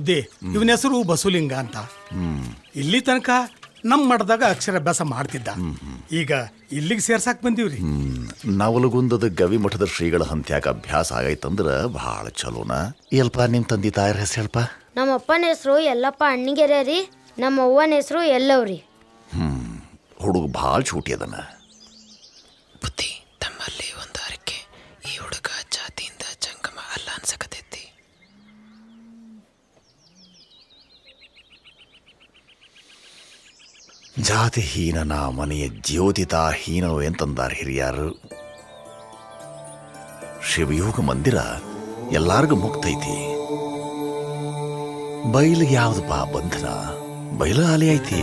ಬುದ್ಧಿ ಇವನ ಹೆಸರು ಬಸವಲಿಂಗ ಅಂತ. ಇಲ್ಲಿ ತನಕ ನಮ್ಮ ಮಠದಾಗ ಅಕ್ಷರಾಭ್ಯಾಸ ಮಾಡ್ತಿದ್ದ. ಈಗ ಇಲ್ಲಿಗೆ ಸೇರ್ಸಾಕ್ ಬಂದೀವ್ರಿ. ನವಲಗುಂದದ ಗವಿ ಮಠದ ಶ್ರೀಗಳ ಹಂತ್ಯಾಕ ಅಭ್ಯಾಸ ಆಗೈತಂದ್ರ ಬಹಳ ಚಲೋನ. ಎಲ್ಪ ನಿಮ್ ತಂದೆ ತಾಯರ ಹೆಸರು ಹೇಳಪ್ಪ. ನಮ್ಮ ಅಪ್ಪನ ಹೆಸರು ಯಲ್ಲಪ್ಪ ಅಣ್ಣಿಗೆರೆ ರೀ. ನಮ್ಮ ಅವ್ವನ ಹೆಸರು ಎಲ್ಲವ್ರಿ. ಹುಡುಗ ಭಾಳ ಚೂಟಿ ಅದನ. ಬುದ್ಧಿ ತಮ್ಮಲ್ಲಿ ಒಂದು ಅರಕೆ, ಈ ಹುಡುಗ ಜಾತಿಯಿಂದ ಜಂಗಮ ಅಲ್ಲ ಅನ್ಸಕತೈತಿ. ಜಾತಿ ಹೀನನ ಮನೆಯ ಜ್ಯೋತಿತಾ ಹೀನೋ ಎಂತಂದಾರ ಹಿರಿಯರು. ಶಿವಯೋಗ ಮಂದಿರ ಎಲ್ಲಾರ್ಗೂ ಮುಕ್ತೈತಿ. ಬಯಲಿಗೆ ಯಾವ್ದಪ್ಪ ಬಂಧನ? ಬಯಲ ಅಲೆ ಐತಿ.